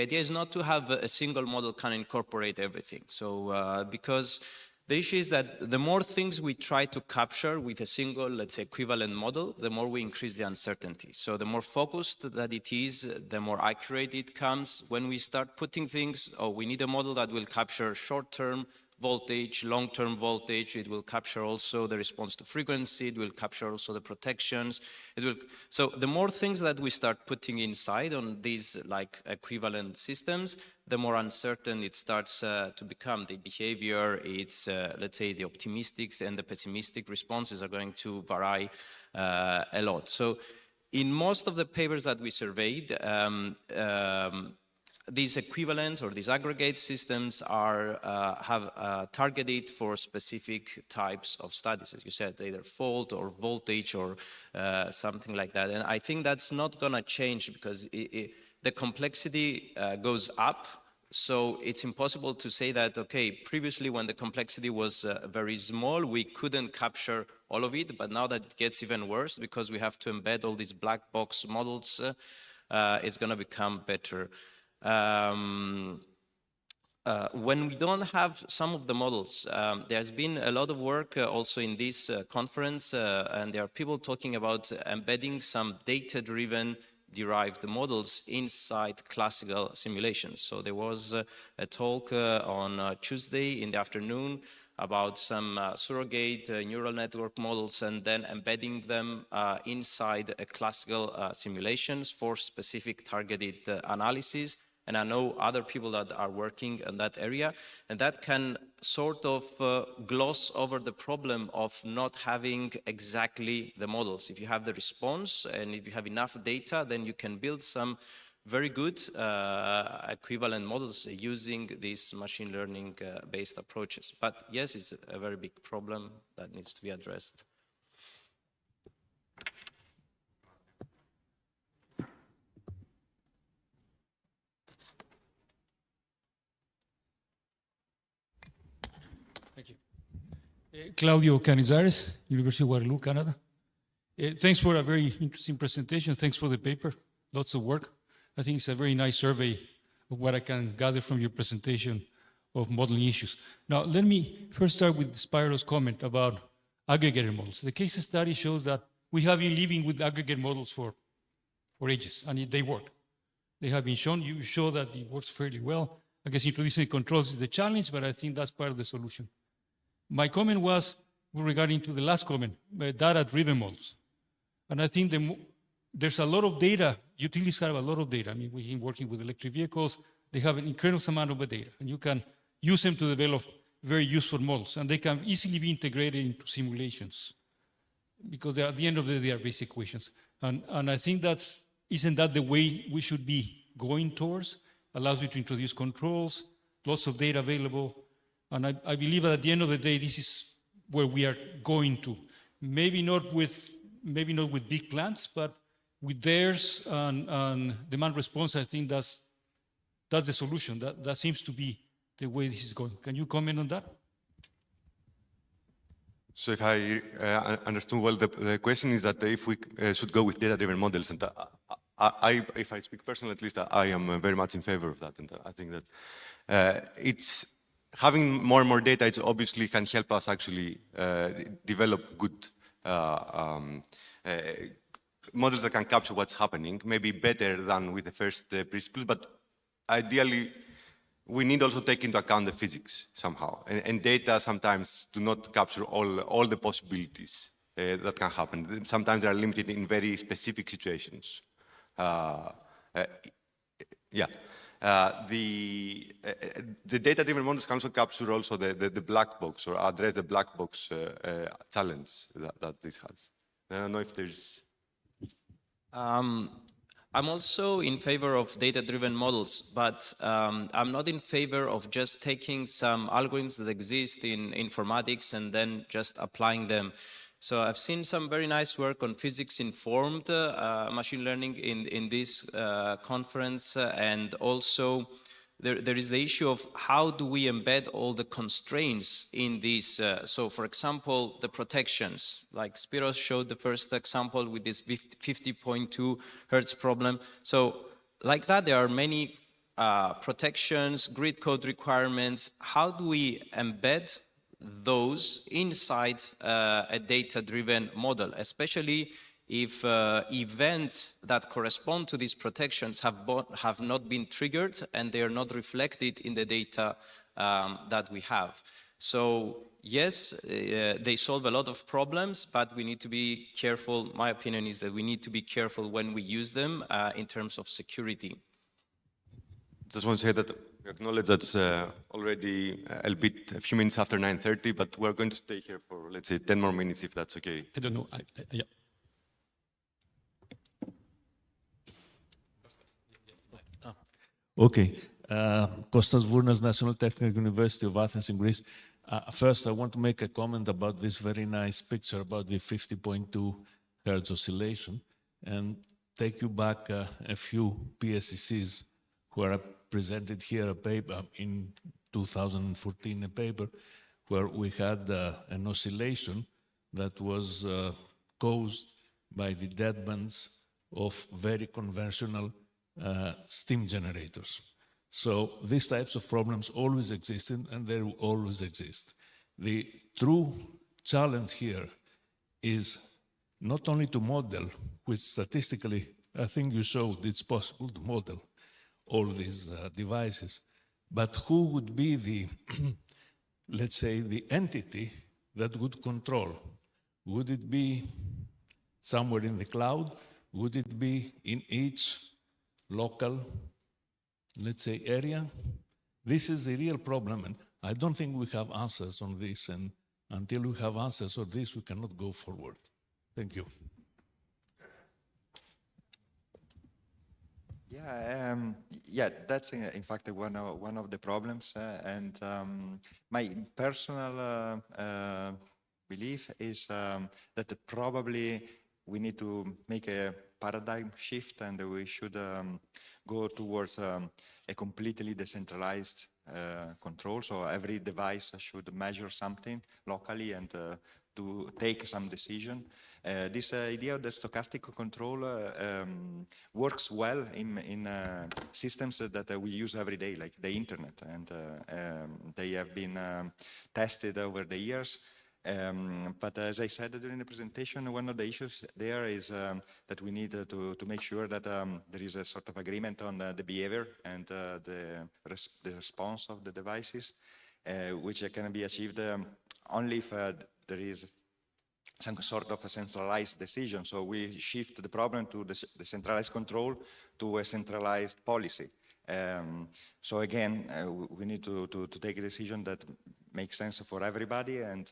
idea is not to have a single model can incorporate everything. So because the issue is that the more things we try to capture with a single, let's say, equivalent model, the more we increase the uncertainty. So the more focused that it is, the more accurate it comes. When we start putting things, we need a model that will capture short-term voltage, long-term voltage. It will capture also the response to frequency. It will capture also the protections. So the more things that we start putting inside on these like equivalent systems, the more uncertain it starts to become. The behavior, it's, let's say, the optimistic and the pessimistic responses are going to vary a lot. So in most of the papers that we surveyed, these equivalents or these aggregate systems have targeted for specific types of studies, as you said, either fault or voltage or something like that. And I think that's not going to change because the complexity goes up. So it's impossible to say that, okay, previously when the complexity was very small, we couldn't capture all of it. But now that it gets even worse because we have to embed all these black box models, it's going to become better. When we don't have some of the models, there's been a lot of work also in this conference, and there are people talking about embedding some data-driven derived models inside classical simulations. So there was a talk on Tuesday in the afternoon about some surrogate neural network models and then embedding them inside classical simulations for specific targeted analysis. And I know other people that are working in that area, and that can sort of gloss over the problem of not having exactly the models. If you have the response and if you have enough data, then you can build some very good equivalent models using these machine learning based approaches. But yes, it's a very big problem that needs to be addressed. Thank you. Claudio Canizares, University of Waterloo, Canada. Thanks for a very interesting presentation. Thanks for the paper. Lots of work. I think it's a very nice survey of what I can gather from your presentation of modeling issues. Now, let me first start with Spyros' comment about aggregated models. The case study shows that we have been living with aggregate models for ages, and they work. They have been shown. You show that it works fairly well. I guess introducing controls is the challenge, but I think that's part of the solution. My comment was regarding to the last comment, data-driven models. And I think there's a lot of data. Utilities have a lot of data. I mean, we've been working with electric vehicles. They have an incredible amount of data, and you can use them to develop very useful models, and they can easily be integrated into simulations because at the end of the day, they are basic equations. And I think isn't that the way we should be going towards? Allows you to introduce controls, lots of data available. And I believe that at the end of the day, this is where we are going to. Maybe not with big plants, but with theirs and demand response, I think that's the solution. That seems to be the way this is going. Can you comment on that? So if I understood well, the question is that if we should go with data-driven models, and if I speak personally, at least I am very much in favor of that, and I think that it's having more and more data. It obviously can help us actually develop good models that can capture what's happening, maybe better than with the first principles, but ideally, we need also take into account the physics somehow. And data sometimes do not capture all the possibilities that can happen. Sometimes they are limited in very specific situations. The data-driven models can also capture also the black box or address the black box challenge that this has. I don't know if there's... I'm also in favor of data-driven models, but I'm not in favor of just taking some algorithms that exist in informatics and then just applying them. So I've seen some very nice work on physics-informed machine learning in this conference, and also there is the issue of how do we embed all the constraints in these. So for example, the protections, like Spyros showed the first example with this 50.2 hertz problem. So like that, there are many protections, grid code requirements. How do we embed those inside a data-driven model, especially if events that correspond to these protections have not been triggered and they are not reflected in the data that we have. So yes, they solve a lot of problems, but we need to be careful. My opinion is that we need to be careful when we use them in terms of security. Just want to say that we acknowledge that's already a few minutes after 9:30, but we're going to stay here for, let's say, 10 more minutes, if that's okay. I don't know. Yeah. Okay. Kostas Vournas, National Technical University of Athens in Greece. First, I want to make a comment about this very nice picture about the 50.2 hertz oscillation and take you back a few PSCCs who are presented here a paper in 2014, a paper where we had an oscillation that was caused by the deadbands of very conventional steam generators. So these types of problems always existed and they will always exist. The true challenge here is not only to model, which statistically I think you showed it's possible to model all these devices, but who would be the, let's say, the entity that would control? Would it be somewhere in the cloud? Would it be in each local, let's say, area? This is the real problem, and I don't think we have answers on this, and until we have answers on this, we cannot go forward. Thank you. Yeah, that's in fact one of the problems, and my personal belief is that probably we need to make a paradigm shift, and we should go towards a completely decentralized control. So every device should measure something locally and to take some decision. This idea of the stochastic control works well in systems that we use every day, like the internet, and they have been tested over the years. But as I said during the presentation, one of the issues there is that we need to make sure that there is a sort of agreement on the behavior and the response of the devices, which can be achieved only if there is some sort of a centralized decision. So we shift the problem to the centralized control to a centralized policy. So again, we need to take a decision that makes sense for everybody, and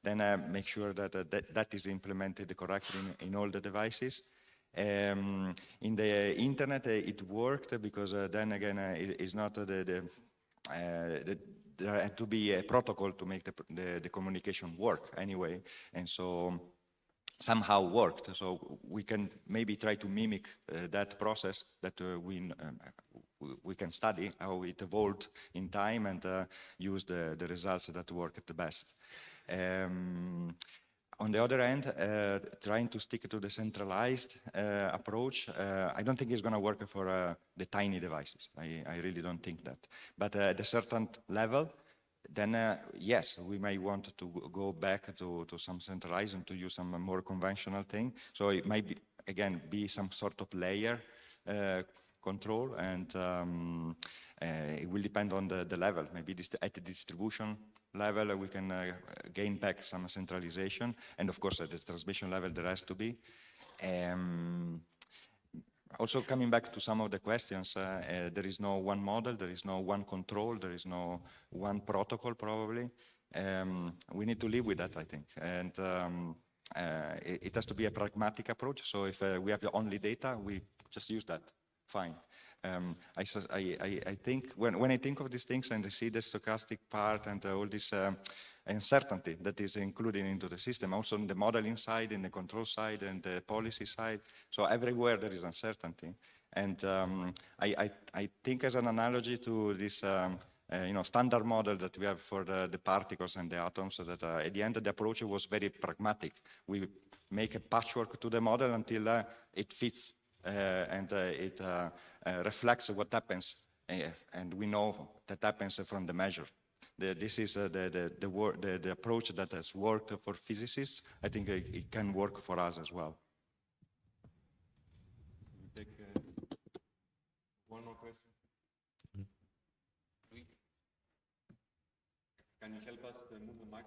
then make sure that that is implemented correctly in all the devices. In the internet, it worked because then again, it is not there had to be a protocol to make the communication work anyway, and so somehow worked. So we can maybe try to mimic that process that we can study how it evolved in time and use the results that work the best. On the other hand, trying to stick to the centralized approach, I don't think it's going to work for the tiny devices. I really don't think that. But at a certain level, then yes, we may want to go back to some centralized and to use some more conventional thing. So it might be, again, be some sort of layer control, and it will depend on the level. Maybe at the distribution level, we can gain back some centralization, and of course at the transmission level there has to be. Also, coming back to some of the questions, there is no one model, there is no one control, there is no one protocol probably. We need to live with that, I think, and it has to be a pragmatic approach. So if we have only data, we just use that, fine. I think when I think of these things and I see the stochastic part and all this uncertainty that is included into the system, also in the modeling side, in the control side, and the policy side. So everywhere there is uncertainty. And I think as an analogy to this standard model that we have for the particles and the atoms, so that at the end the approach was very pragmatic. We make a patchwork to the model until it fits and it reflects what happens, and we know that happens from the measure. This is the approach that has worked for physicists. I think it can work for us as well. Take one more question. Can you help us move the mic?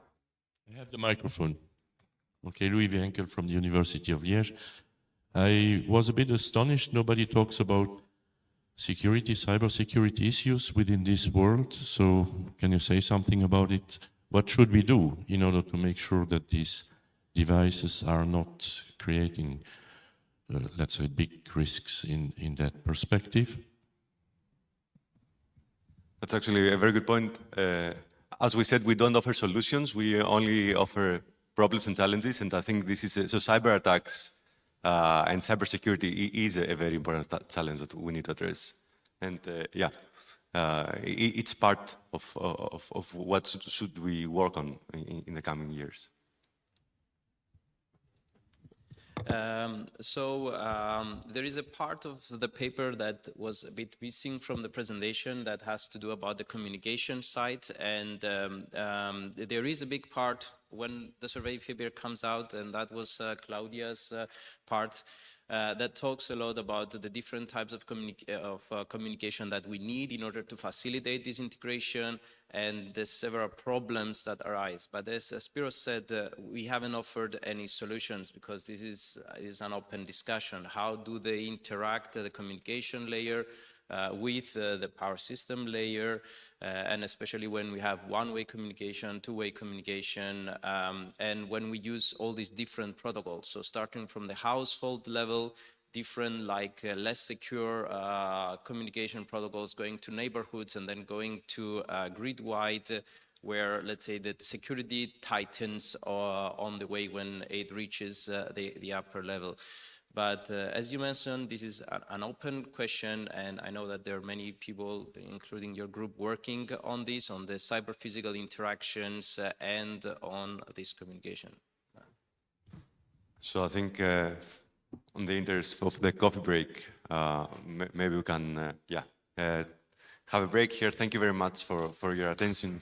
I have the microphone. Okay, Louis Vienkel from the University of Liège. I was a bit astonished. Nobody talks about security, cybersecurity issues within this world. So can you say something about it? What should we do in order to make sure that these devices are not creating, let's say, big risks in that perspective? That's actually a very good point. As we said, we don't offer solutions. We only offer problems and challenges. And I think this is so cyber attacks and cybersecurity is a very important challenge that we need to address. And it's part of what should we work on in the coming years. There is a part of the paper that was a bit missing from the presentation that has to do about the communication side, and there is a big part when the survey paper comes out, and that was Claudia's part, that talks a lot about the different types of communication that we need in order to facilitate this integration and the several problems that arise. But as Spyros said, we haven't offered any solutions because this is an open discussion. How do they interact, the communication layer with the power system layer, and especially when we have one-way communication, two-way communication, and when we use all these different protocols. So starting from the household level, different less secure communication protocols going to neighborhoods and then going to grid-wide, where, let's say, the security tightens on the way when it reaches the upper level. But as you mentioned, this is an open question, and I know that there are many people, including your group, working on this, on the cyber-physical interactions and on this communication. So I think on the interest of the coffee break, maybe we can have a break here. Thank you very much for your attention.